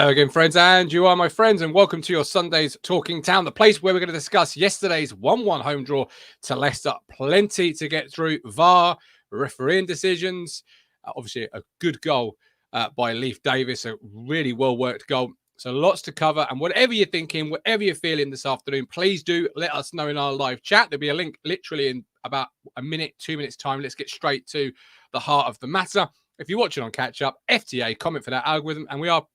Hello again, friends, and you are my friends, and welcome to your Sunday's Talking Town, the place where we're going to discuss yesterday's 1-1 home draw to Leicester. Plenty to get through. VAR, refereeing decisions, obviously a good goal by Leif Davis, a really well-worked goal. So lots to cover, and whatever you're thinking, whatever you're feeling this afternoon, please do let us know in our live chat. There'll be a link literally in about a minute, 2 minutes time. Let's get straight to the heart of the matter. If you're watching on catch up, FTA, comment for that algorithm, and we are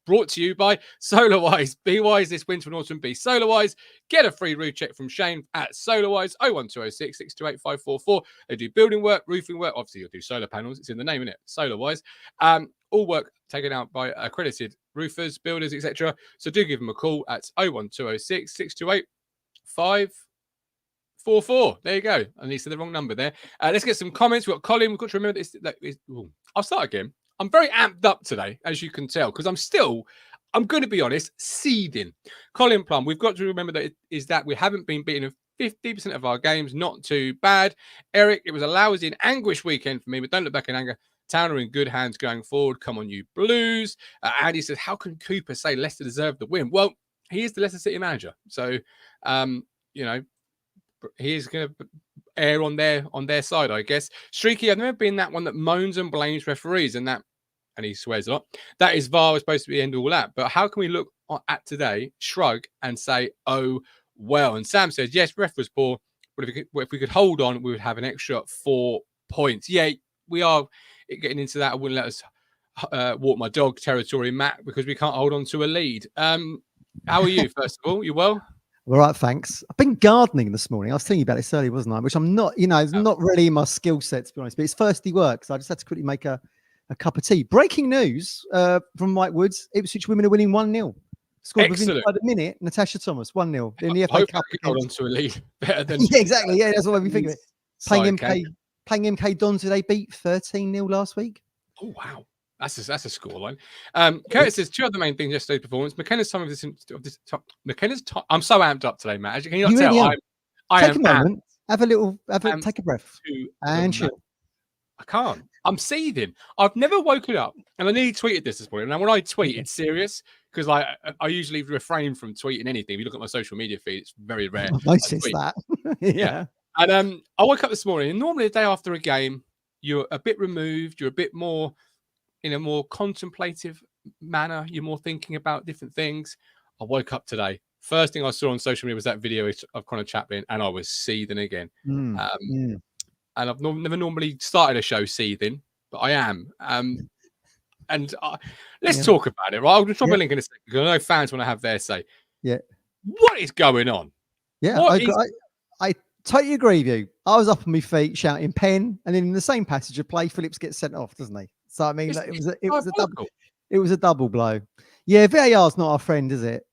brought to you by SolarWise. Be wise this winter and autumn. Be SolarWise. Get a free roof check from Shane at SolarWise 01206 628 544. They do building work, roofing work. Obviously, you'll do solar panels. It's in the name, isn't it? SolarWise. All work taken out by accredited roofers, builders, etc. So do give them a call at 01206 628 544. There you go. And he said the wrong number there. Let's get some comments. We've got Colin. We've got to remember this. I'll start again. I'm very amped up today, as you can tell, because I'm going to be honest, seething. Colin Plum, we've got to remember that we haven't been beaten in 50% of our games. Not too bad. Eric, it was a lousy and anguish weekend for me, but don't look back in anger. Town are in good hands going forward. Come on, you Blues. Andy says, how can Cooper say Leicester deserved the win? Well, he is the Leicester City manager. So, he is going to err on their side, I guess. Streaky, I've never been that one that moans and blames referees, and he swears a lot. That is VAR was supposed to be end all that. But how can we look at today, shrug, and say, oh, well? And Sam says, yes, ref was poor, but if we could hold on, we would have an extra 4 points. Yeah, we are getting into that. I wouldn't let us walk my dog territory, Matt, because we can't hold on to a lead. How are you, first of all? You well? All right, thanks. I've been gardening this morning. I was telling you about this earlier, wasn't I? Which I'm not, it's not really my skill set, to be honest, but it's thirsty work. So I just had to quickly make a cup of tea. Breaking news from Mike Woods. Ipswich women are winning 1-0. Scored within a minute. Natasha Thomas, 1-0. In the FA Cup. Hold on to a lead better than... Yeah, exactly. Yeah, that's what we think of it. Playing MK Dons, who they beat 13-0 last week. Oh, wow. That's a scoreline. Curtis says two other main things yesterday's performance. McKenna's time of this. I'm so amped up today, Matt. As can you not tell? Really take a moment. Take a breath. And chill. I can't. I'm seething. I've never woken up, and I nearly tweeted this morning. Now, when I tweet, it's serious because I usually refrain from tweeting anything. If you look at my social media feed, it's very rare. I noticed that. Yeah. And I woke up this morning, and normally a day after a game, you're a bit removed. You're a bit more in a more contemplative manner. You're more thinking about different things. I woke up today. First thing I saw on social media was that video of Connor Chaplin, and I was seething again. And I've never normally started a show seething, but I am. Let's talk about it, right? I'll just drop a link in a second because I know fans want to have their say. Yeah. What is going on? Yeah, I totally agree with you. I was up on my feet shouting pen, and then in the same passage of play, Phillips gets sent off, doesn't he? So I mean, it was a double blow. Yeah, VAR's not our friend, is it?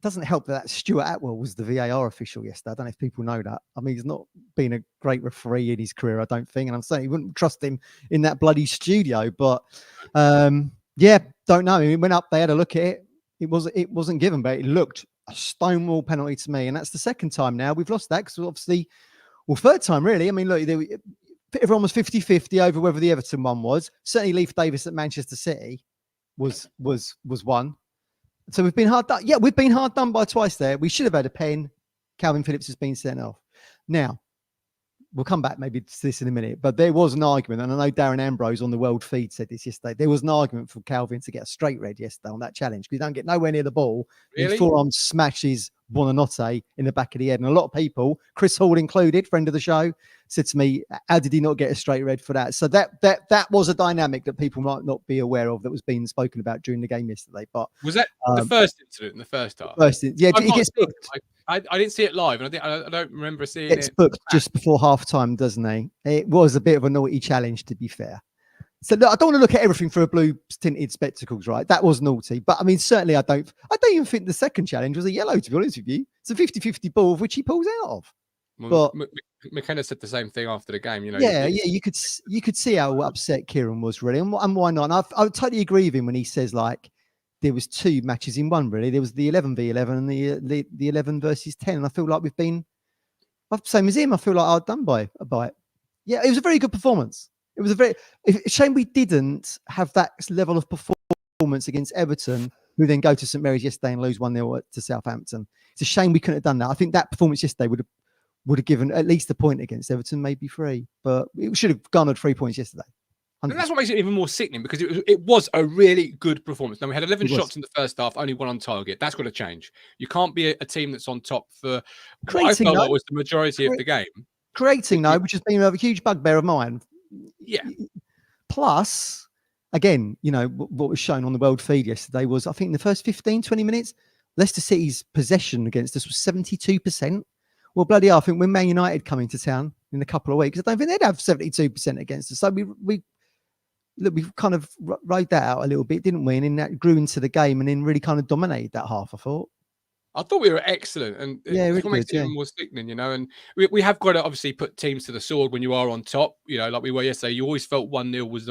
Doesn't help that Stuart Atwell was the VAR official yesterday. I don't know if people know that. I mean, he's not been a great referee in his career, I don't think, and I'm saying you wouldn't trust him in that bloody studio. But yeah, don't know. He went up, they had a look at it. It wasn't given, but it looked a stonewall penalty to me, and that's the second time now we've lost that because obviously, third time really. I mean, look, everyone was 50-50 over whether the Everton one was. Certainly Leif Davis at Manchester City was one. So we've been hard done. Yeah, we've been hard done by twice there. We should have had a pen. Calvin Phillips has been sent off. Now, we'll come back maybe to this in a minute, but there was an argument, and I know Darren Ambrose on the World Feed said this yesterday. There was an argument for Calvin to get a straight red yesterday on that challenge because he don't get nowhere near the ball. Really? His forearm smashes Buonanotte in the back of the head. And a lot of people, Chris Hall included, friend of the show, said to me, how did he not get a straight red for that? So that was a dynamic that people might not be aware of that was being spoken about during the game yesterday. But was that the first incident in the first half? Yeah, he gets booked. I didn't see it live, and I don't remember seeing it. It's booked just before half time, doesn't he? It was a bit of a naughty challenge, to be fair. So look, I don't want to look at everything through blue tinted spectacles, right? That was naughty. But I mean, certainly I don't even think the second challenge was a yellow, to be honest with you. It's a 50-50 ball of which he pulls out of. Well, but McKenna said the same thing after the game, you could see how upset Kieran was really, and why not? And I totally agree with him when he says like there was two matches in one really. There was the 11 v 11 and the 11 versus 10, and I feel like we've been same as him. I feel like I've done by it. Yeah, it was a very good performance. It was a shame we didn't have that level of performance performance against Everton, who then go to St Mary's yesterday and lose 1-0 to Southampton. It's a shame we couldn't have done that. I think that performance yesterday would have given at least a point against Everton, maybe 3, but it should have garnered 3 points yesterday. 100%. And that's what makes it even more sickening, because it was a really good performance. Now, we had 11 shots in the first half, only 1 on target. That's got to change. You can't be a team that's on top for what I felt like was the majority of the game. Creating, though, which has been a huge bugbear of mine. Yeah. Plus, again, you know, what was shown on the World Feed yesterday was, I think in the first 15, 20 minutes, Leicester City's possession against us was 72%. Well, bloody hell, I think when Man United come into town in a couple of weeks, I don't think they'd have 72% against us. So we kind of rode that out a little bit, didn't we? And then that grew into the game and then really kind of dominated that half, I thought. I thought we were excellent, and it makes it even more sickening, you know. And we have got to obviously put teams to the sword when you are on top, you know, like we were yesterday. You always felt 1-0 was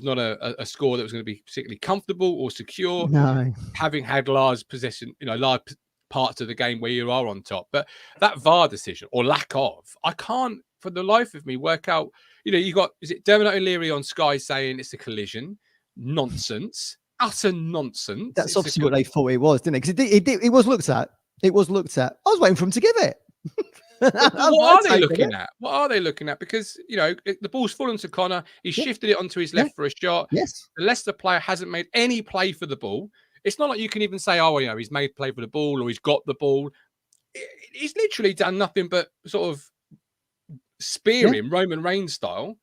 not a score that was going to be particularly comfortable or secure. No, having had large possession, you know, large parts of the game where you are on top, but that VAR decision or lack of, I can't for the life of me work out. You know, you got, is it Dermot O'Leary on Sky saying it's a collision? Nonsense. Utter nonsense. That's obviously what they thought it was, didn't it? Because it was looked at. It was looked at. I was waiting for him to give it. What are they looking at? What are they looking at? Because, you know, the ball's fallen to Connor. He shifted it onto his left for a shot. Yes. The Leicester player hasn't made any play for the ball. It's not like you can even say, oh, you know, he's made play for the ball or he's got the ball. He's literally done nothing but sort of spear him, Roman Reigns style.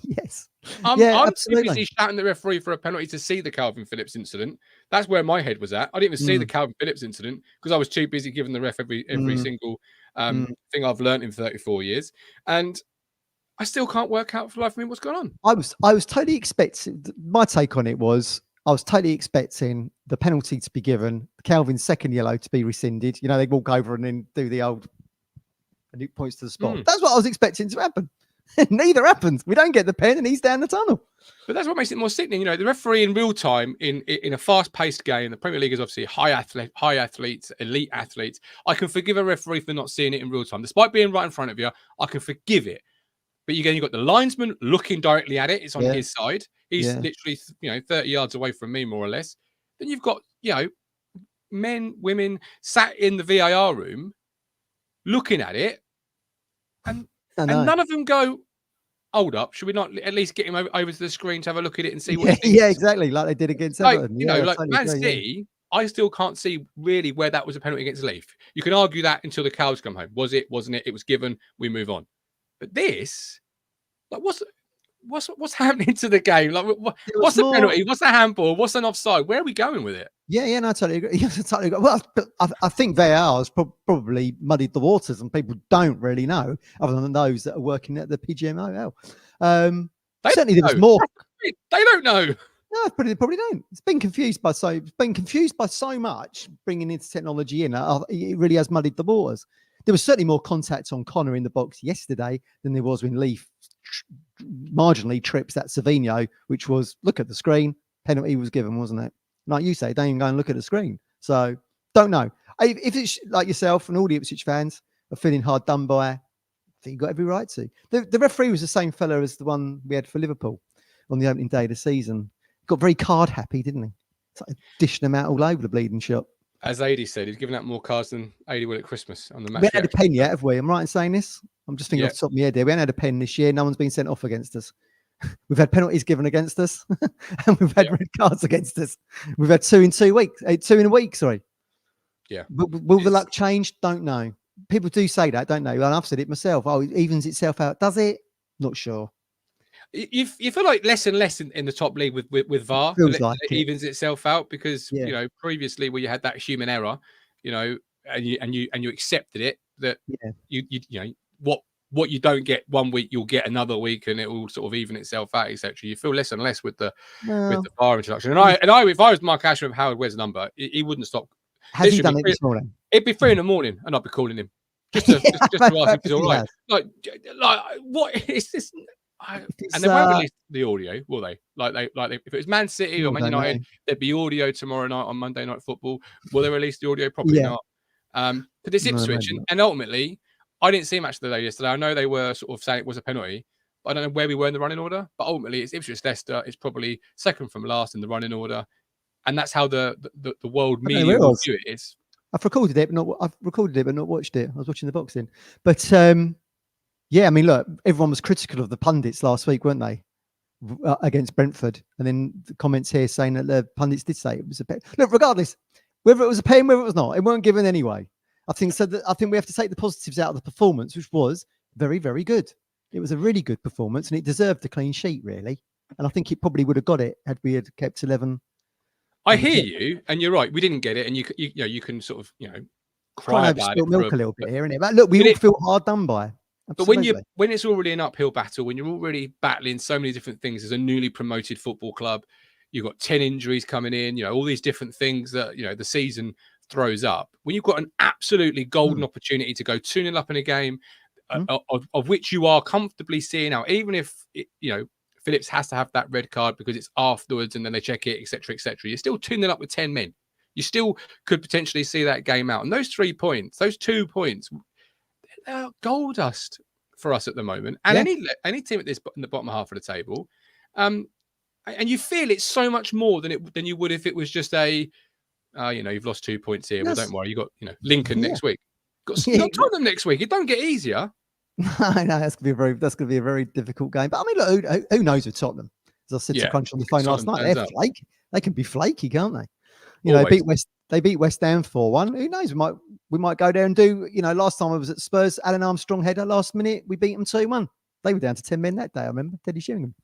Yes. I'm absolutely. busy shouting the referee for a penalty to see the Calvin Phillips incident. That's where my head was at. I didn't even see the Calvin Phillips incident because I was too busy giving the ref every single thing I've learned in 34 years. And I still can't work out for life of me what's going on. I was totally expecting, my take on it was, I was totally expecting the penalty to be given, Calvin's second yellow to be rescinded. You know, they walk over and then do the old, and it points to the spot. That's what I was expecting to happen. Neither happens. We don't get the pen and he's down the tunnel. But that's what makes it more sickening. You know, the referee in real time in a fast-paced game, the Premier League is obviously high athletes, elite athletes. I can forgive a referee for not seeing it in real time. Despite being right in front of you, I can forgive it. But you've got the linesman looking directly at it. It's on his side. He's literally, 30 yards away from me, more or less. Then you've got, men, women sat in the VAR room looking at it. And none of them go, hold up, should we not at least get him over to the screen to have a look at it and see what he thinks? Yeah, exactly. Like they did against Everton. Man City, I still can't see really where that was a penalty against Leaf. You can argue that until the cows come home. Was it? Wasn't it? It was given. We move on. But this, like, what's happening to the game? Like, what's the penalty? What's the handball? What's an offside? Where are we going with it? Yeah, no, I totally agree. Yeah, I totally agree. Well, I think VAR has probably muddied the waters, and people don't really know, other than those that are working at the PGMOL. Certainly, there was more. They don't know. No, they probably don't. It's been confused by so much bringing this technology in. It really has muddied the waters. There was certainly more contact on Connor in the box yesterday than there was when Leaf marginally trips that Savino, which was, look at the screen, penalty was given, wasn't it? Like you say, don't even go and look at the screen. So, don't know. If it's like yourself and all the Ipswich fans are feeling hard done by, I think you've got every right to. The referee was the same fella as the one we had for Liverpool on the opening day of the season. Got very card happy, didn't he? It's like dishing them out all over the bleeding shop. As Adi said, he's given out more cards than Adi will at Christmas on the match. We haven't had a pen yet, have we? I'm right in saying this? I'm just thinking off the top of my head there. We haven't had a pen this year. No one's been sent off against us. We've had penalties given against us, and we've had red cards against us. We've had 2 in 2 weeks, 2 in a week. Sorry. Yeah. Will the luck change? Don't know. People do say that, don't they? And I've said it myself. Oh, it evens itself out. Does it? Not sure. You feel like less and less in the top league with VAR. It evens itself out because previously where you had that human error, and you accepted it that what you don't get one week, you'll get another week, and it will sort of even itself out, etc. You feel less and less with the VAR introduction. And I, if I was Mark Asher of Howard Where's the number, he wouldn't stop. Has he done it this morning? It'd be 3 a.m, and I'd be calling him just to ask if he's all right. Like what is this? And they won't release the audio, will they? If it was Man City or Man United, there'd be audio tomorrow night on Monday Night Football. Will they release the audio? Probably not. But it's Ipswich, and ultimately, I didn't see much of the day yesterday. I know they were sort of saying it was a penalty, I don't know where we were in the running order. But ultimately, it's Ipswich Leicester. It's probably second from last in the running order, and that's how the world media will view it. I've recorded it, but not watched it. I was watching the boxing, but yeah, I mean, look, everyone was critical of the pundits last week, weren't they? Against Brentford, and then the comments here saying that the pundits did say it was a pen. Look, regardless, whether it was a pen, whether it was not, it weren't given anyway. I think so. I think we have to take the positives out of the performance, which was very, very good. It was a really good performance, and it deserved a clean sheet, really. And I think it probably would have got it had we had kept 11. I hear you, and you're right. We didn't get it, and you can sort of cry about it. Milk a little bit here, innit? But look, we all feel hard done by. Absolutely. But when it's already an uphill battle, when you're already battling so many different things as a newly promoted football club, you've got 10 injuries coming in, all these different things that the season throws up. When you've got an absolutely golden opportunity to go 2-0 up in a game, of which you are comfortably seeing out, even if Phillips has to have that red card because it's afterwards and then they check it, etc., etc. You're still 2-0 up with 10 men. You still could potentially see that game out. And those 3 points, those 2 points, gold dust for us at the moment, and any team at in the bottom half of the table, and you feel it's so much more than you would if it was just you've lost 2 points here. Well, don't worry, you got Lincoln next week, got Tottenham next week. It don't get easier. I know that's gonna be a very difficult game. But I mean, look, who knows with Tottenham? As I said to Crunch on the phone last night, they're flaky. They can be flaky, can't they? They beat West Ham 4-1. Who knows? We might go there and do. Last time I was at Spurs, Alan Armstrong header last minute. We beat them 2-1. They were down to 10 men that day. I remember Teddy Sheringham.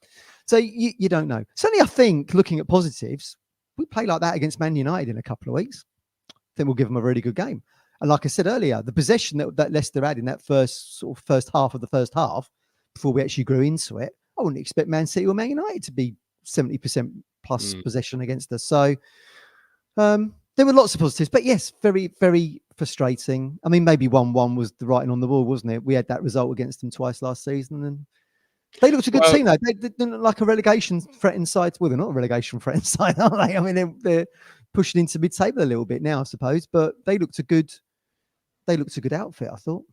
So you don't know. Certainly, I think looking at positives, we play like that against Man United in a couple of weeks. I think we'll give them a really good game. And like I said earlier, the possession that Leicester had in that first half of the first half, before we actually grew into it, I wouldn't expect Man City or Man United to be 70% plus possession against us. So. There were lots of positives, but yes, very, very frustrating. I mean, maybe 1-1 was the writing on the wall, wasn't it? We had that result against them twice last season, and they looked a good team, though. They didn't look like a relegation threatened side. Well, they're not a relegation threatened side, are they? I mean, they're pushing into mid-table a little bit now, I suppose, but they looked a good outfit, I thought.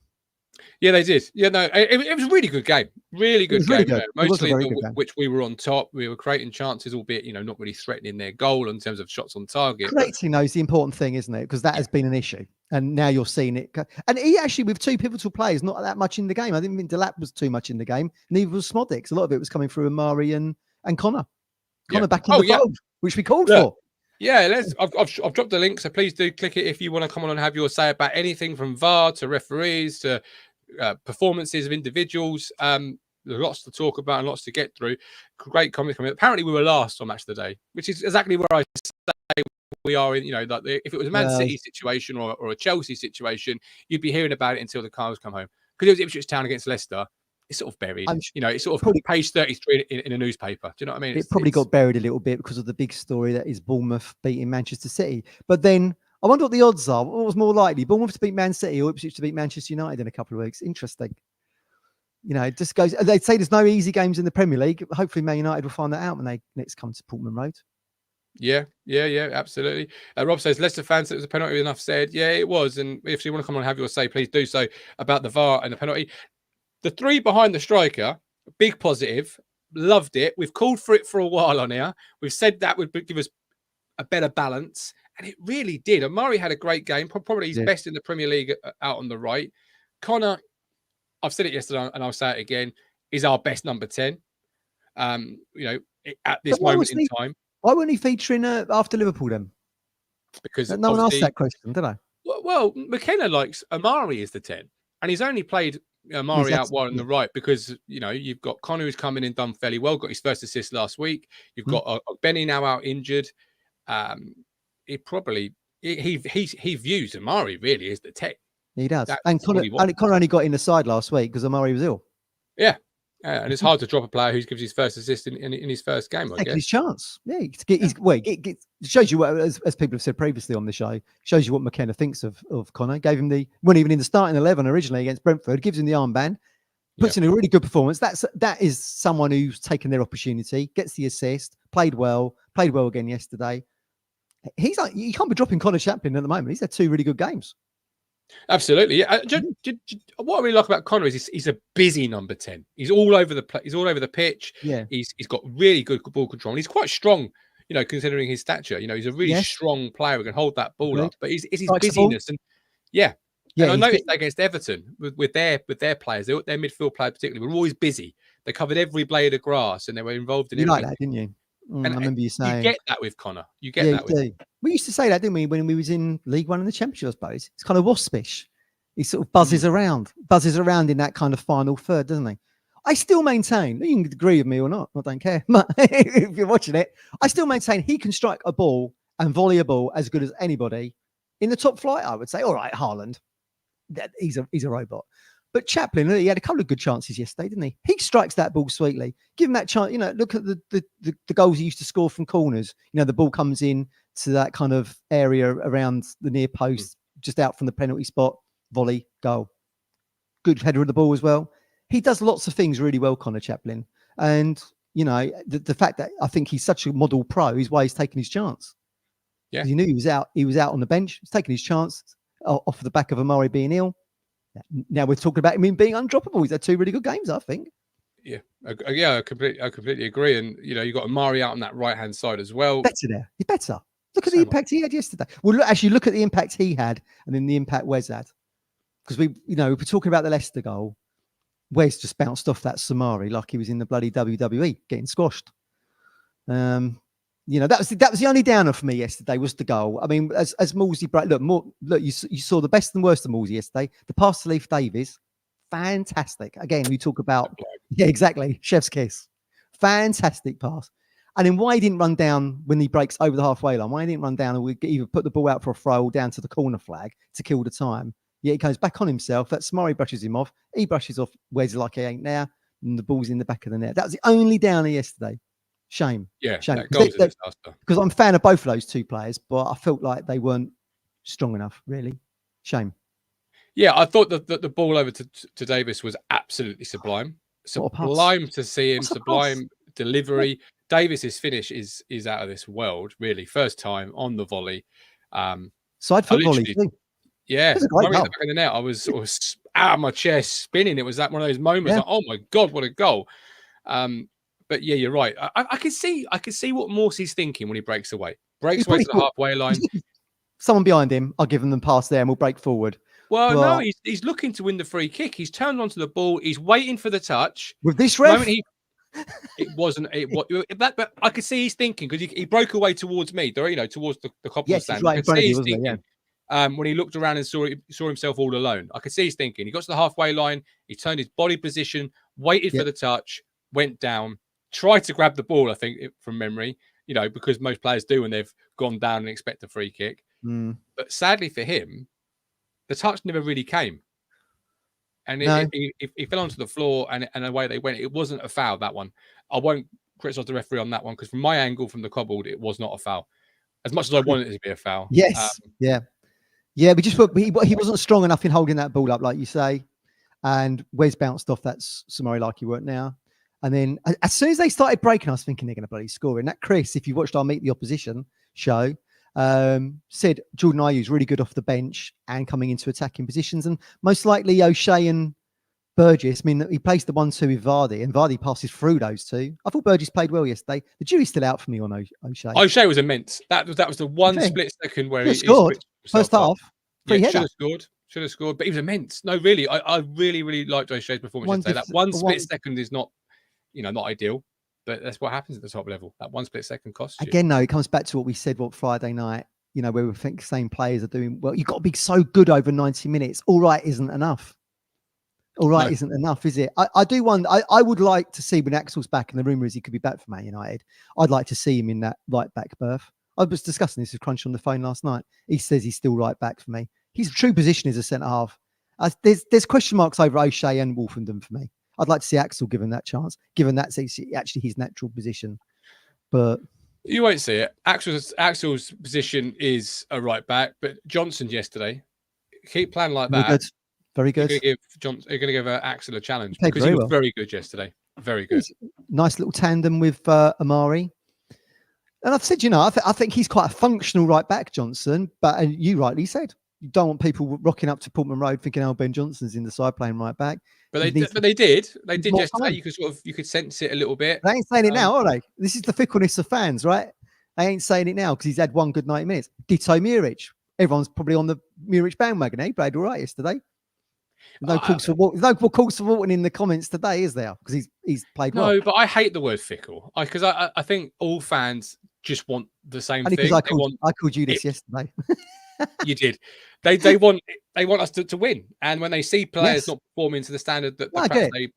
Yeah, they did. Yeah, no, it was a really good game. Really good game. Mostly which we were on top. We were creating chances, albeit, not really threatening their goal in terms of shots on target. Creating those is the important thing, isn't it? Because that has been an issue. And now you're seeing it. And he actually, with 2 pivotal players, not that much in the game. I didn't think Delap was too much in the game. Neither was Smodix. A lot of it was coming through Amari and Connor. Connor back in the fold, which we called for. Yeah, I've dropped the link, so please do click it if you want to come on and have your say about anything from VAR to referees to performances of individuals. There's lots to talk about and lots to get through. Great comments coming. Apparently, we were last on Match of the Day, which is exactly where I say we are in. If it was a Man City situation or a Chelsea situation, you'd be hearing about it until the cars come home. Because it was Ipswich Town against Leicester. It's sort of buried. It's sort of probably page 33 in a newspaper. Do you know what I mean? It probably got buried a little bit because of the big story that is Bournemouth beating Manchester City. But then I wonder what the odds are. What was more likely, Bournemouth to beat Man City or Ipswich to beat Manchester United in a couple of weeks? Interesting. It just goes. They say there's no easy games in the Premier League. Hopefully, Man United will find that out when they next come to Portman Road. Yeah, absolutely. Rob says Leicester fans, it was a penalty. Enough said. Yeah, it was. And if you want to come on and have your say, please do so about the VAR and the penalty. The 3 behind the striker, big positive. Loved it. We've called for it for a while on here. We've said that would give us a better balance, and it really did. Amari had a great game, probably his best in the Premier League out on the right. Connor, I've said it yesterday and I'll say it again, is our best number 10. At this moment in time. Why weren't he featuring after Liverpool then? Because no one asked that question, did I? Well, McKenna likes Amari as the 10, and he's only played Amari out wide on the right because you've got Connor who's come in and done fairly well, got his first assist last week. You've got Benny now out injured. He views Amari really as the 10. He does. And Connor only got in the side last week because Amari was ill. Yeah. And it's hard to drop a player who gives his first assist in his first game. I guess his chance. Yeah, it shows you what, as people have said previously on the show, shows you what McKenna thinks of Connor. Gave him wasn't even in the starting 11 originally against Brentford. Gives him the armband, puts in a really good performance. That is someone who's taken their opportunity, gets the assist, played well again yesterday. He's like, you can't be dropping Connor Chaplin at the moment. He's had 2 really good games. Absolutely. Yeah. What I really like about Connor is he's a busy number 10. He's all over the he's all over the pitch. Yeah. He's got really good ball control. And he's quite strong, considering his stature. He's a really strong player who can hold that ball up. But it's his busyness. And and I noticed that against Everton with their players, their midfield players particularly, were always busy. They covered every blade of grass and they were involved in everything. You like that, didn't you? And I remember you saying you get that with Connor. You get that with him. We used to say that, didn't we, when we was in League One and the Championship, I suppose. It's kind of waspish. He sort of buzzes around in that kind of final third, doesn't he? I still maintain, you can agree with me or not, I don't care, but if you're watching it, I still maintain he can strike a ball and volley a ball as good as anybody in the top flight, I would say. All right, Haaland, he's a robot. But Chaplin, he had a couple of good chances yesterday, didn't he? He strikes that ball sweetly. Give him that chance. Look at the goals he used to score from corners. The ball comes in to that kind of area around the near post, just out from the penalty spot, volley, goal. Good header of the ball as well. He does lots of things really well, Connor Chaplin. And, the fact that I think he's such a model pro is why he's taking his chance. Yeah. He knew he was out on the bench. He's taking his chance off the back of Amari being ill. Now we're talking about him being undroppable. He's had 2 really good games, I think. Yeah, I completely agree. And you got Amari out on that right hand side as well. Better there. He's better. Look at the impact he had yesterday. Well, look at the impact he had, and then the impact Wes had. Because we're talking about the Leicester goal. Wes just bounced off that Samari like he was in the bloody WWE getting squashed. That was the only downer for me yesterday was the goal. I mean, as Moulsey broke, look, you saw the best and worst of Moulsey yesterday. The pass to Leif Davies, fantastic. Again, we talk about exactly, chef's kiss, fantastic pass. And then why he didn't run down when he breaks over the halfway line? Why he didn't run down and we either put the ball out for a throw or down to the corner flag to kill the time? Yeah, he goes back on himself. That Samari brushes him off. He brushes off Wes like he ain't there, and the ball's in the back of the net. That was the only downer yesterday. Shame. Yeah, shame. That goal's a disaster. Because I'm a fan of both of those two players, but I felt like they weren't strong enough, really. Shame. Yeah, I thought that the ball over to Davis was absolutely sublime. Sublime to see him, sublime delivery. Davis's finish is out of this world, really. First time on the volley. Side foot volley, too. Yeah, in the back of the net, I was sort of out of my chair spinning. It was one of those moments like, oh my God, what a goal. But yeah, you're right. I can see what Morsey's thinking when he breaks away. Breaks away to the halfway line. Someone behind him, I'll give them the pass there and we'll break forward. Well, no, he's looking to win the free kick. He's turned onto the ball. He's waiting for the touch. With this ref? But I could see he's thinking because he broke away towards me, towards the copper stand. Right in front of you, wasn't he? When he looked around and saw himself all alone. I could see he's thinking. He got to the halfway line. He turned his body position, waited for the touch, went down, tried to grab the ball, I think, from memory, because most players do when they've gone down and expect a free kick. But sadly for him, the touch never really came. And he fell onto the floor and away they went. It wasn't a foul, that one. I won't criticise the referee on that one because from my angle, from the cobbled, it was not a foul. As much as I wanted it to be a foul. Yes. Yeah, he wasn't strong enough in holding that ball up, like you say. And Wes bounced off that Samari like he weren't now. And then as soon as they started breaking, I was thinking they're going to bloody score. And that Chris, if you watched our Meet the Opposition show, said Jordan Ayew's really good off the bench and coming into attacking positions. And most likely O'Shea and Burgess, he plays the 1-2 with Vardy and Vardy passes through those two. I thought Burgess played well yesterday. The jury's still out for me on O'Shea. O'Shea was immense. That was the one split second where he scored. First half. Should have scored, but he was immense. No, really, I really, really liked O'Shea's performance yesterday. That one split second is not, not ideal, but that's what happens at the top level. That one split second costs you. Again, though, it comes back to what we said Friday night, where we think the same players are doing well. You've got to be so good over 90 minutes. All right isn't enough. Isn't enough, is it? I do wonder. I would like to see when Axel's back, and the rumour is he could be back for Man United. I'd like to see him in that right back berth. I was discussing this with Crunch on the phone last night. He says he's still right back for me. His true position is a centre half. There's question marks over O'Shea and Wolfenden for me. I'd like to see Axel given that chance, given that's actually his natural position. But you won't see it. Axel's position is a right back, but Johnson yesterday, keep playing like that. Very good. You're going to give Axel a challenge because he was very good yesterday. Very good. Nice little tandem with Amari. And I've said, I think he's quite a functional right back, Johnson. But you rightly said, You don't want people rocking up to Portman Road thinking, "Oh, Ben Johnson's in the side playing right back." But they did. They did yesterday. You could sense it a little bit. They ain't saying it now, are they? This is the fickleness of fans, right? They ain't saying it now because he's had one good 90 minutes. Ditto Muric. Everyone's probably on the Muric bandwagon. He played all right yesterday. No calls for Walton in the comments today, is there? Because he's played well. No, but I hate the word fickle because I think all fans just want the same thing. Because I called you this yesterday. You did. They want us to win, and when they see players not performing to the standard that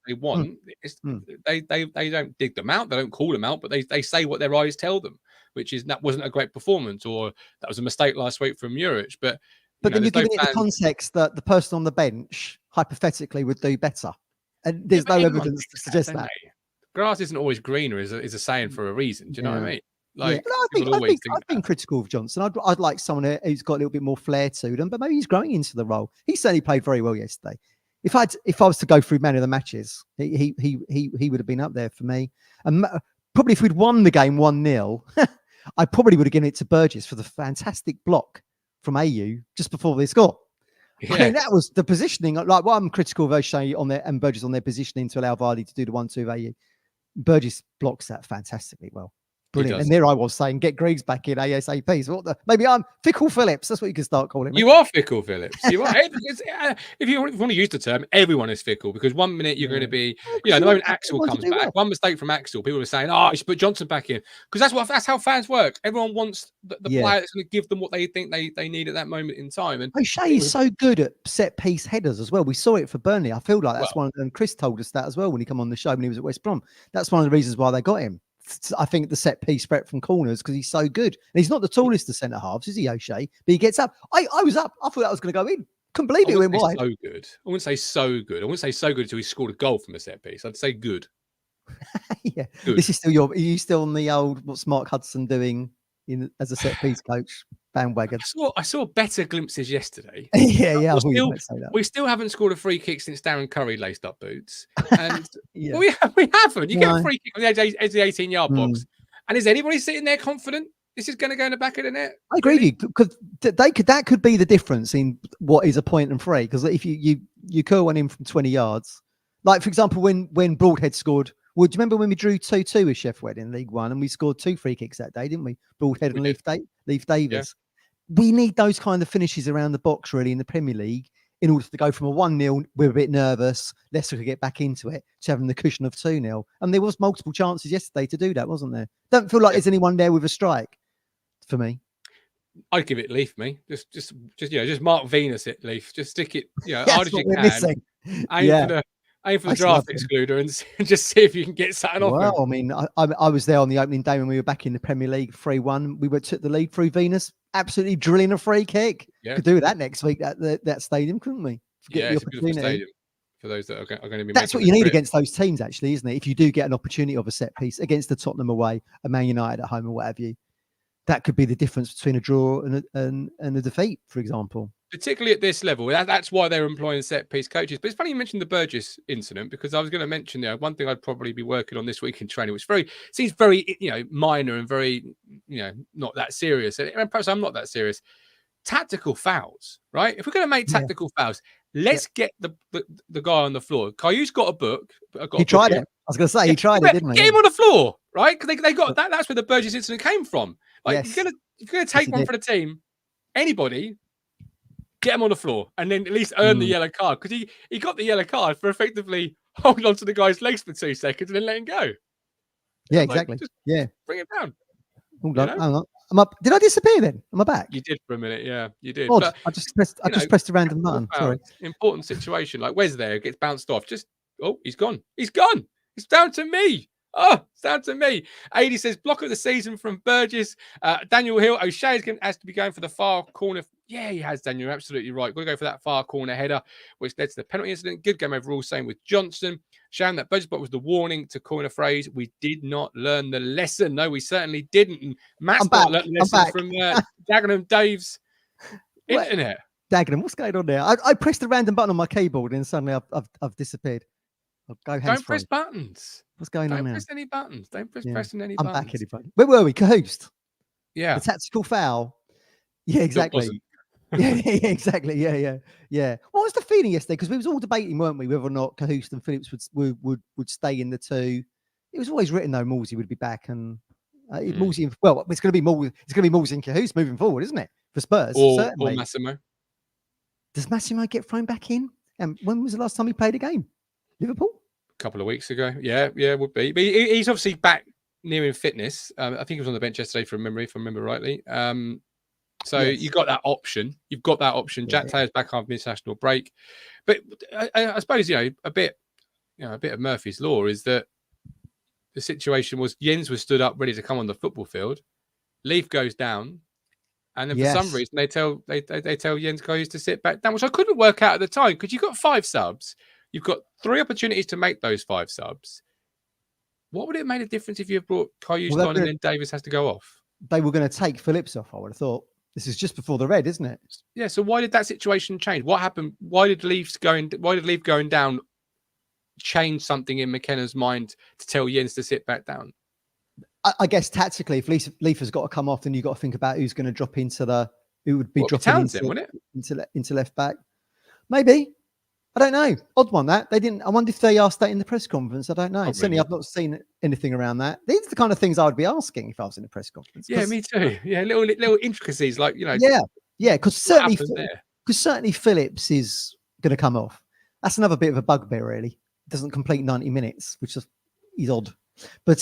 they want, they don't dig them out. They don't call them out, but they say what their eyes tell them, which is that wasn't a great performance, or that was a mistake last week from Muric. But then you're giving it the context that the person on the bench hypothetically would do better, and there's no evidence to suggest that. Grass isn't always greener is a saying for a reason. Do you know what I mean? Like, I've been critical of Johnson. I'd like someone who's got a little bit more flair to them, but maybe he's growing into the role. He certainly played very well yesterday. If I was to go through man of the matches, he would have been up there for me. And probably if we'd won the game 1-0, I probably would have given it to Burgess for the fantastic block from AU just before they score. Yeah. I mean, that was the positioning. Like, what I'm critical of O'Shea on their and Burgess on their positioning to allow Vardy to do the 1-2 of AU. Burgess blocks that fantastically well. Brilliant. And there I was saying, get Griggs back in ASAP. So maybe I'm Fickle Phillips. That's what you can start calling me. You are Fickle Phillips. You are. If you want to use the term, everyone is fickle, because one minute you're going to be, the moment Axel comes back, one mistake from Axel, people are saying, you should put Johnson back in. Because that's how fans work. Everyone wants the player that's going to give them what they think they need at that moment in time. And O'Shea is so good at set piece headers as well. We saw it for Burnley. I feel like that's one, and Chris told us that as well when he came on the show when he was at West Brom. That's one of the reasons why they got him. I think the set piece threat from corners, because he's so good. And he's not the tallest of centre halves, is he, O'Shea? But he gets up. I was up. I thought that was going to go in. Couldn't believe it went wide. So good. I wouldn't say so good. I wouldn't say so good until he scored a goal from a set piece. I'd say good. Yeah. Good. This is still are you still on the old, what's Mark Hudson doing as a set piece coach bandwagon? I saw better glimpses yesterday. yeah. We still haven't scored a free kick since Darren Curry laced up boots. And we haven't. You get a free kick on the edge of the 18-yard box. And is anybody sitting there confident this is going to go in the back of the net? I agree with you, because that could be the difference in what is a point and free. Because if you curl one in from 20 yards, like for example when Broadhead scored. Well, do you remember when we drew 2-2 with Sheffield in League One and we scored 2 free kicks that day, didn't we? Broadhead and Leif Davis. Yeah. We need those kind of finishes around the box really in the Premier League in order to go from a 1-0, we're a bit nervous, Leicester could get back into it, to having the cushion of 2-0. And there was multiple chances yesterday to do that, wasn't there? Don't feel like there's anyone there with a strike for me. I'd give it Leaf, me. Just Mark Venus it, Leaf. Just stick it, hard as you can. Missing. Aim for the draft excluder and just see if you can get something off him. Well, I mean, I was there on the opening day when we were back in the Premier League 3-1. We took the lead through Venus, absolutely drilling a free kick. Yeah. Could do that next week at that stadium, couldn't we? It's a beautiful stadium for those that are going to be. That's what you need against those teams, actually, isn't it? If you do get an opportunity of a set piece against the Tottenham away, a Man United at home, or what have you, that could be the difference between a draw and a defeat, for example. Particularly at this level, that's why they're employing set-piece coaches. But it's funny you mentioned the Burgess incident, because I was going to mention one thing I'd probably be working on this week in training, which seems very minor and very not that serious. And perhaps I'm not that serious. Tactical fouls, right? If we're going to make tactical fouls, let's get the guy on the floor. Caillou's got a book. He tried it. I was going to say he tried it, didn't he? Get him on the floor, right? Because they got that. That's where the Burgess incident came from. Like you're going to take one for the team. Anybody. Get him on the floor and then at least earn the yellow card, because he got the yellow card for effectively holding onto the guy's legs for 2 seconds and then letting go. Yeah, exactly. Bring him down. Hold on, hang on. I'm up. Did I disappear then? Am I back? You did for a minute, yeah. You did. But, I just pressed a random button. Sorry. Important situation. Like Wes there gets bounced off. He's gone. He's gone. It's down to me. It's down to me. AD says block of the season from Burgess. Daniel Hill, O'Shea has to be going for the far corner. Yeah, he has, Daniel. You're absolutely right. Got to go for that far corner header, which led to the penalty incident. Good game overall, same with Johnson. Showing that Burgess block was the warning to coin a phrase. We did not learn the lesson. No, we certainly didn't. And Matt's not learned the lesson from Dagenham Dave's internet. Dagenham, what's going on there? I pressed a random button on my keyboard and suddenly I've disappeared. Don't press buttons. What's going on now? Don't press any buttons. Don't press pressing any buttons. I'm back, anybody. Where were we? Cahost. Yeah. The tactical foul. Yeah, exactly. Exactly. Yeah. What was the feeling yesterday? Because we was all debating, weren't we, whether or not Cahoust and Phillips would stay in the two. It was always written though Morsey would be back, and Morsey. Well, it's going to be Morsey. It's going to be Morsey and Cahoust moving forward, isn't it? For Spurs, or certainly. Massimo. Does Massimo get thrown back in? And when was the last time he played a game? Liverpool? A couple of weeks ago. Yeah, would be. But he's obviously back nearing fitness. I think he was on the bench yesterday from memory, if I remember rightly. So Yes. you've got that option. You've got that option. Jack Taylor's back after international break. But I suppose, a bit of Murphy's Law is that the situation was Jens was stood up ready to come on the football field. Leaf goes down. And then for some reason they tell Jens Koyes to sit back down, which I couldn't work out at the time, because you've got 5 subs. You've got 3 opportunities to make those 5 subs. What would it have made a difference if you had brought Koyes on and then Davis has to go off? They were going to take Phillips off, I would have thought. This is just before the red, isn't it? Yeah. So why did that situation change? What happened? Why did Leaf going down change something in McKenna's mind to tell Jens to sit back down? I guess tactically, if Leaf has got to come off, then you've got to think about who's going to drop into who would be dropping Townsend, wouldn't it? into left back. Maybe. I don't know. Odd one that. They didn't. I wonder if they asked that in the press conference. I don't know. Probably Certainly, not. I've not seen anything around that. These are the kind of things I would be asking if I was in a press conference. Yeah, me too. Yeah, little intricacies like, Yeah, because certainly Phillips is going to come off. That's another bit of a bugbear, really. Doesn't complete 90 minutes, which is odd. But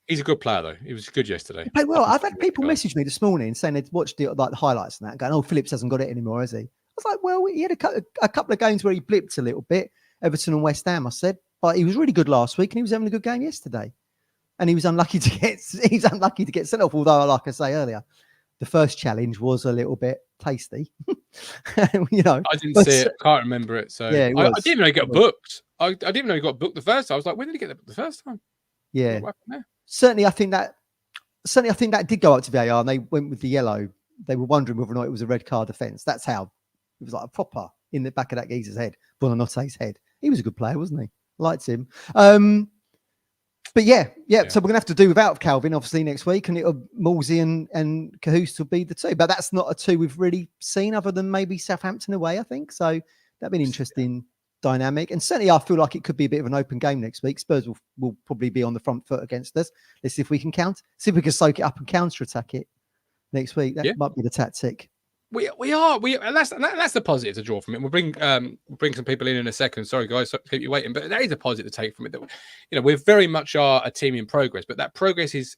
he's a good player, though. He was good yesterday. He played well. I've had people message me this morning saying they'd watched the highlights and that, going, "Oh, Phillips hasn't got it anymore, has he?" I was like, "Well, he had a couple of games where he blipped a little bit, Everton and West Ham." I said, "But he was really good last week, and he was having a good game yesterday." And he was unlucky to get sent off. Although, like I say earlier, the first challenge was a little bit tasty. I didn't see it. Can't remember it. So yeah, I didn't even know he got booked. I didn't even know he got booked the first time. I was like, when did he get booked the first time? Yeah. What happened there? Certainly, I think that did go up to VAR, and they went with the yellow. They were wondering whether or not it was a red card offence. That's how it was, like a proper in the back of that geezer's head, Buonannote's head. He was a good player, wasn't he? Liked him. But yeah. So we're gonna have to do without Calvin obviously next week, and Morsey and Cahoust will be the 2. But that's not a 2 we've really seen other than maybe Southampton away, I think. So that'd be an interesting dynamic, and certainly I feel like it could be a bit of an open game next week. Spurs will probably be on the front foot against us. Let's see if we can soak it up and counter attack it next week. That might be the tactic. We are, and that's the positive to draw from it. We'll bring some people in a second. Sorry guys, to keep you waiting, but that is a positive to take from it. That we very much are a team in progress, but that progress is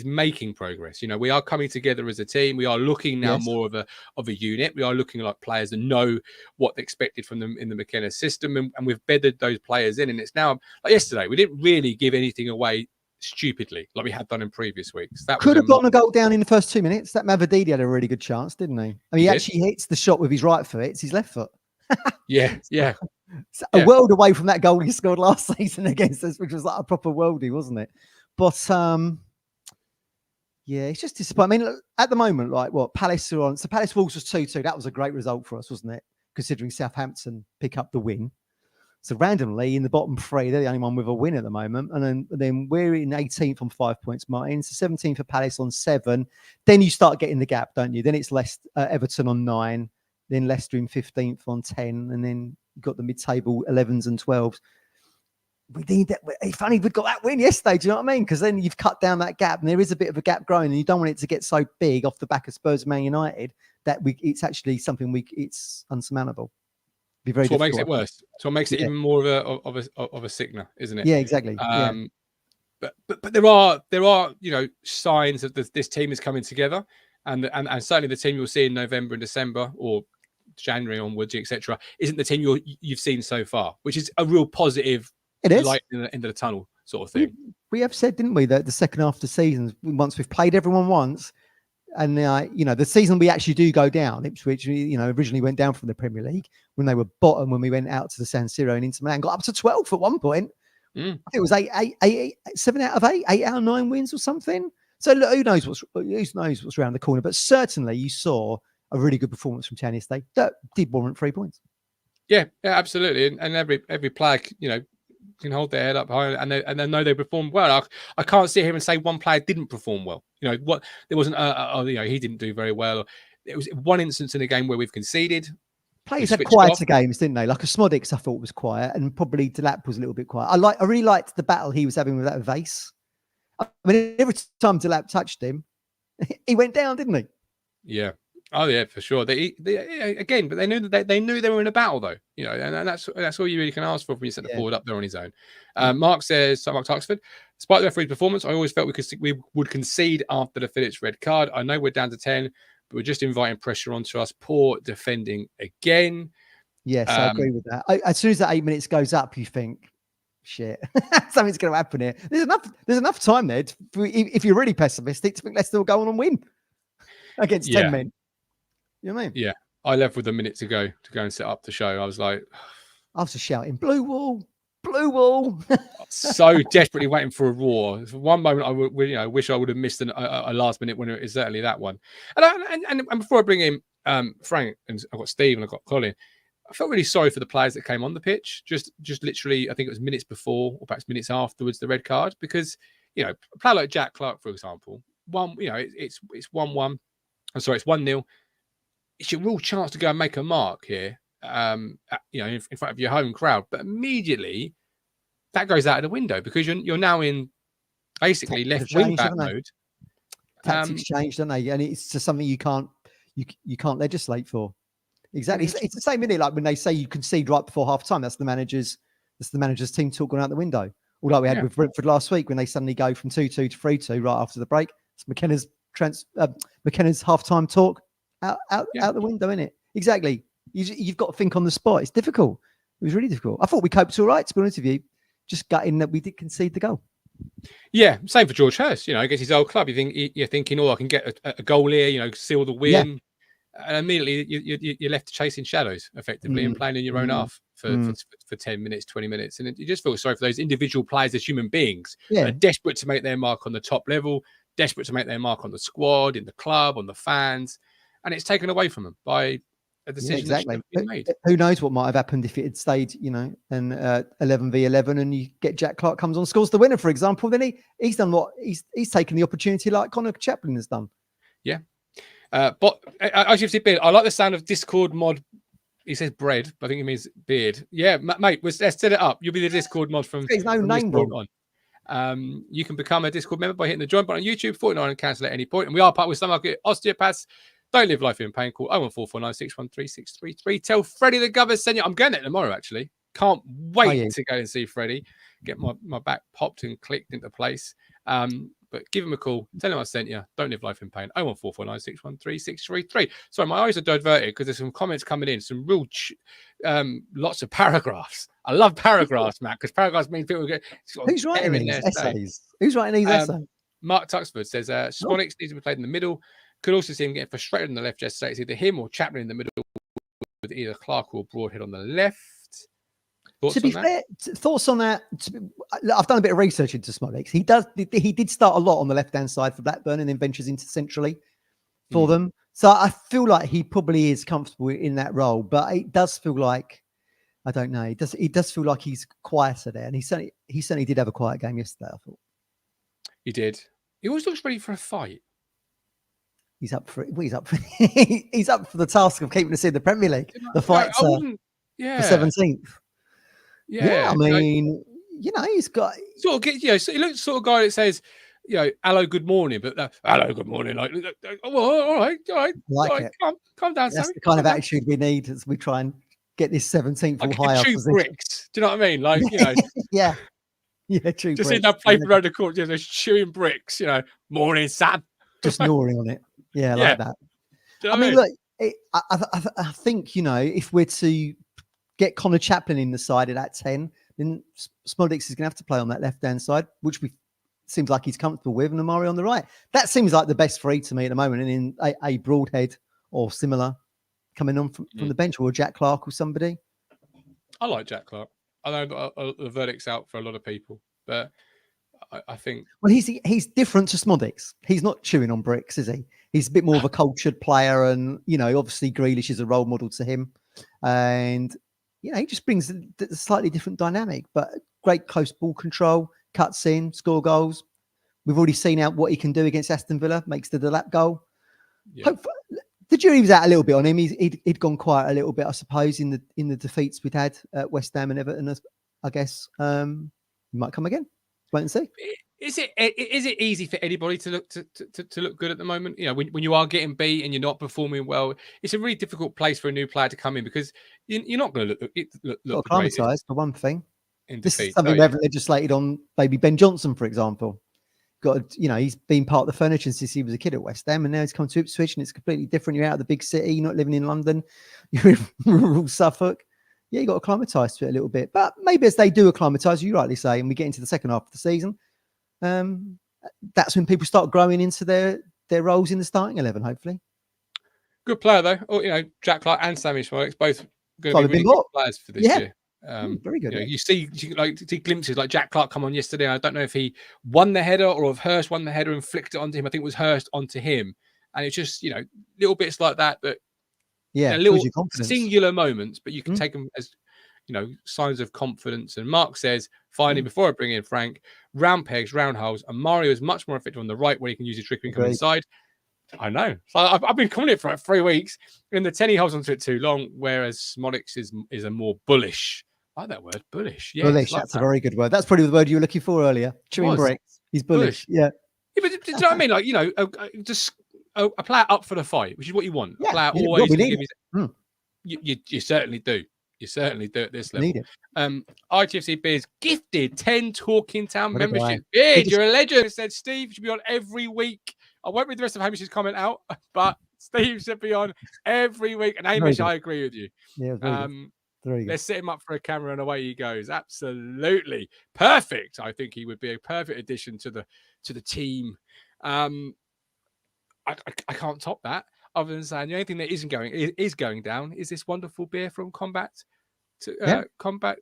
making progress. We are coming together as a team. We are looking now more of a unit. We are looking like players that know what's expected from them in the McKenna system, and we've bedded those players in. And it's now, like yesterday, we didn't really give anything away stupidly like we had done in previous weeks. That could have gotten a goal down in the first 2 minutes. That Mavididi had a really good chance, didn't he? I mean, he actually hits the shot with his right foot. It's his left foot. Yeah. A world away from that goal he scored last season against us, which was like a proper worldie, wasn't it? But it's just disappointing. I mean, at the moment, like Palace are on. So Palace Wolves was 2-2. That was a great result for us, wasn't it? Considering Southampton pick up the win. So randomly in the bottom 3, they're the only one with a win at the moment. And then we're in 18th on 5 points, Martin. So 17th for Palace on 7. Then you start getting the gap, don't you? Then it's Everton on 9. Then Leicester in 15th on 10. And then you've got the mid-table 11s and 12s. We need that. If only we'd got that win yesterday, do you know what I mean? Because then you've cut down that gap, and there is a bit of a gap growing, and you don't want it to get so big off the back of Spurs Man United that it's actually something it's unsurmountable. That's what makes it worse. So it makes it even more of a sickener, isn't it? Yeah, exactly. But there are signs that this team is coming together, and certainly the team you'll see in November and December or January onwards, etc., isn't the team you've seen so far, which is a real positive. It is light in the end of the tunnel sort of thing. We have said, didn't we, that the second half of the season, once we've played everyone once. And, the season we actually do go down, Ipswich, originally went down from the Premier League when they were bottom, when we went out to the San Siro and Inter Milan, got up to 12 at one point. I think it was 7 out of 8 out of 9 wins or something. So look, who knows what's around the corner. But certainly you saw a really good performance from Town yesterday that did warrant 3 points. Yeah, absolutely. And every player, can hold their head up high and they know they performed well. I can't sit here and say one player didn't perform well. There wasn't he didn't do very well. it was one instance in a game where we've conceded. Players had quieter games, didn't they? Like a Smodics, I thought was quiet, and probably Delap was a little bit quiet. I really liked the battle he was having with that Vase. I mean, every time Delap touched him, he went down, didn't he? Yeah. Oh yeah, for sure. They again, but they knew that they knew they were in a battle, though. You know, and that's all you really can ask for when you set the forward up there on his own. Mark says, Mark Tuxford, despite the referee's performance, I always felt we would concede after the Phillips red card. I know we're down to 10, but we're just inviting pressure onto us. Poor defending again. Yes, I agree with that. As soon as that 8 minutes goes up, you think, shit, something's going to happen here. There's enough time there if you're really pessimistic to think Leicester will go on and win against 10 men. You know what I mean? Yeah. I left with a minute to go and set up the show. I was like, I was just shouting, blue wall, blue wall. So desperately waiting for a roar. For one moment, I would, wish I would have missed a last minute winner. Is certainly that one. And before I bring in Frank, and I've got Steve and I've got Colin, I felt really sorry for the players that came on the pitch. Just literally, I think it was minutes before or perhaps minutes afterwards, the red card, because a player like Jack Clark, for example, it's 1-1. I'm sorry, it's 1-0. It's your real chance to go and make a mark here, in front of your home crowd. But immediately that goes out of the window because you're now in basically left wing back mode. Tactics changed, don't they? And it's just something you can't legislate for. Exactly. It's the same, isn't it? Like when they say you concede right before half time, that's the manager's team talk going out the window. All like we had with Brentford last week when they suddenly go from 2-2 to 3-2 right after the break. It's McKenna's half-time talk. Out the window, innit? Exactly. You've got to think on the spot. It's difficult. It was really difficult. I thought we coped all right, to be honest with you. Just gutting that we did concede the goal. Yeah, same for George Hurst. Against his old club, you're thinking, I can get a goal here. Seal the win, and immediately you're left chasing shadows effectively and playing in your own half for 10 minutes, 20 minutes, and you just feel sorry for those individual players as human beings. Are desperate to make their mark on the top level, desperate to make their mark on the squad, in the club, on the fans. And it's taken away from them by a decision that should be made. Who knows what might have happened if it had stayed, and 11v11 and you get Jack Clark comes on, scores the winner, for example. Then he's done what he's taken the opportunity like Connor Chaplin has done. Yeah. But ITFC beard. I like the sound of Discord mod. He says bread, but I think he means beard. Yeah, mate, let's set it up. You'll be the Discord mod from. There's no name on. You can become a Discord member by hitting the join button on YouTube, 49 and cancel at any point. And we are part with Stowmarket Osteopaths. Don't live life in pain. Call 01449613633. Tell Freddie the Governor send you. I'm going there tomorrow, actually. Can't wait to go and see Freddie. Get my back popped and clicked into place. But give him a call. Tell him I sent you. Don't live life in pain. 01449613633. Sorry, my eyes are diverted because there's some comments coming in. Some real lots of paragraphs. I love paragraphs, Matt, because paragraphs mean people get. Who's writing these essays? Who's writing these essays? Mark Tuxford says Smodics needs to be played in the middle. Could also see him getting frustrated on the left yesterday. It's either him or Chaplin in the middle with either Clark or Broadhead on the left. To be fair, thoughts on that? I've done a bit of research into Smodics. He did start a lot on the left-hand side for Blackburn and then ventures into centrally for them. So I feel like he probably is comfortable in that role, but it does feel like, I don't know, it does feel like he's quieter there. And he certainly did have a quiet game yesterday, I thought. He did. He always looks ready for a fight. He's up for it. He's up for the task of keeping us in the Premier League. The fight for 17th. Yeah, I mean, he's got sort of he looks sort of guy that says, hello, good morning, but hello, good morning. Like, all right, calm down. That's the kind of attitude we need as we try and get this 17th or higher position. Bricks. Do you know what I mean? Like, yeah, true. Just see that play around the court, just chewing bricks. Morning, Sam. Just gnawing on it. Yeah, like that. I mean, look, I think, if we're to get Connor Chaplin in the side at that 10, then Smodics is going to have to play on that left-hand side, which seems like he's comfortable with, and Amari on the right. That seems like the best three to me at the moment. And in a Broadhead or similar coming on from the bench, or Jack Clark or somebody. I like Jack Clark. I know the verdict's out for a lot of people, but I think... Well, he's different to Smodics. He's not chewing on bricks, is he? He's a bit more of a cultured player, and, obviously Grealish is a role model to him. And, he just brings a slightly different dynamic, but great close ball control, cuts in, score goals. We've already seen out what he can do against Aston Villa, makes the Delap goal. Yeah. The jury was out a little bit on him. He'd gone quiet a little bit, I suppose, in the defeats we'd had at West Ham and Everton. I guess he might come again. Wait and see. Is it easy for anybody to look good at the moment? You know, when you are getting beat and you're not performing well, it's a really difficult place for a new player to come in because you're not going to look acclimatised for one thing. This defeat, is something we haven't legislated on. Maybe Ben Johnson, for example. He's been part of the furniture since he was a kid at West Ham, and now he's come to Ipswich, and it's completely different. You're out of the big city, you're not living in London, you're in rural Suffolk. Yeah, you got to acclimatise to it a little bit. But maybe as they do acclimatise, you rightly say, and we get into the second half of the season, that's when people start growing into their roles in the starting 11. Hopefully, good player though. Oh, Jack Clark and Sammy Smollett both going to be really good players for this year. Very good. You see glimpses like Jack Clark come on yesterday. I don't know if he won the header or if Hurst won the header and flicked it onto him. I think it was Hurst onto him, and it's just little bits like that. Little singular moments, but you can take them as signs of confidence. And Mark says, finally, before I bring in Frank, round pegs, round holes, and Mario is much more effective on the right where he can use his trickery and come inside. I know. So I've been calling it for like 3 weeks, and the 10 he holds onto it too long, whereas Smolix is a more bullish. I like that word, bullish. Yeah, bullish. That's a very good word. That's probably the word you were looking for earlier. Chewing bricks. He's bullish. Yeah. But do you know what I mean? Like, just a player up for the fight, which is what you want. A player always. You certainly do. You certainly do at this level. ITFC Beers gifted 10 Talking Town memberships. Beard, you're a legend. Said Steve should be on every week. I won't read the rest of Hamish's comment out, but Steve should be on every week. And Hamish, I agree with you. Yeah, very good. Let's set him up for a camera and away he goes. Absolutely perfect. I think he would be a perfect addition to the team. I can't top that. Other than saying the only thing that is going down is this wonderful beer from Combat to Coffee.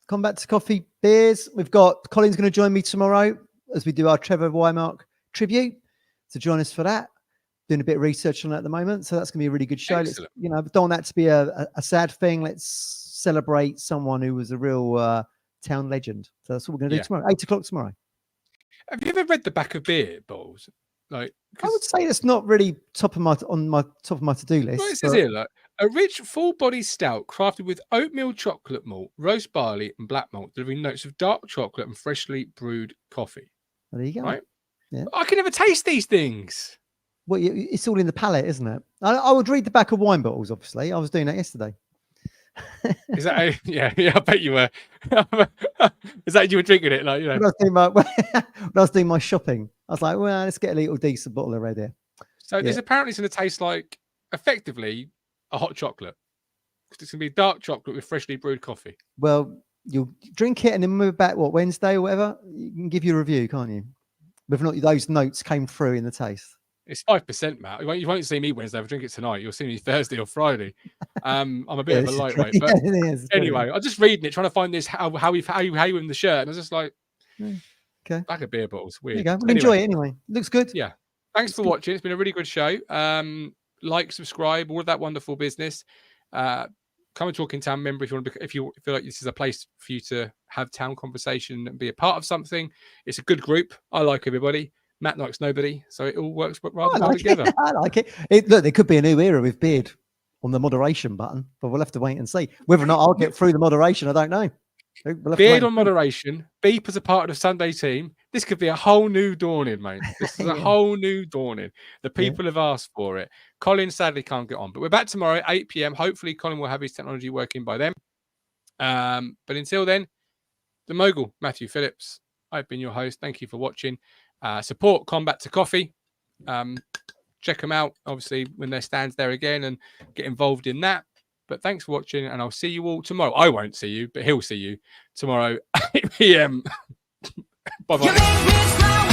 Combat to Coffee beers. We've got Colin's going to join me tomorrow as we do our Trevor Wymark tribute. To join us for that, doing a bit of research on it at the moment, so that's going to be a really good show. Let's, don't want that to be a sad thing. Let's celebrate someone who was a real town legend. So that's what we're going to do tomorrow, 8 o'clock tomorrow. Have you ever read the back of beer bowls? Like, I would say it's not really on my top of my to-do list. Well, it says here, like, a rich, full-body stout crafted with oatmeal chocolate malt, roast barley, and black malt, delivering notes of dark chocolate and freshly brewed coffee. Well, there you go. Right? Yeah. I can never taste these things. Well, it's all in the palate, isn't it? I would read the back of wine bottles. Obviously, I was doing that yesterday. Is that yeah? I bet you were. Is that you were drinking it? Like, when I was doing my shopping, I was like, well, let's get a little decent bottle of red here. So this apparently is going to taste like effectively a hot chocolate. It's going to be dark chocolate with freshly brewed coffee. Well, you'll drink it and then move back Wednesday or whatever. You can give you a review, can't you? Whether or not those notes came through in the taste. It's 5%, Matt. You won't see me Wednesday. I'll drink it tonight. You'll see me Thursday or Friday. I'm a bit of a lightweight, but anyway, I'm just reading it, trying to find this how you in the shirt, and I was just like, okay, back of beer bottles. Weird. There you go. We'll enjoy it anyway. Looks good. Yeah. Thanks for watching. It's been a really good show. Like, subscribe, all of that wonderful business. Come and talk in town member if you feel like this is a place for you to have town conversation and be a part of something. It's a good group. I like everybody. Matt likes nobody, so it all works rather well together. I like it. Look, there could be a new era with Beard on the moderation button, but we'll have to wait and see. Whether or not I'll get through the moderation, I don't know. Beard on moderation, Beep as a part of the Sunday team. This could be a whole new dawning, mate. This is a whole new dawning. The people have asked for it. Colin sadly can't get on, but we're back tomorrow, 8 p.m. Hopefully, Colin will have his technology working by then. But until then, the mogul, Matthew Phillips. I've been your host. Thank you for watching. Support Combat to Coffee. Check them out, obviously, when their stands there again and get involved in that. But thanks for watching, and I'll see you all tomorrow. I won't see you, but he'll see you tomorrow, 8 p.m. Bye-bye.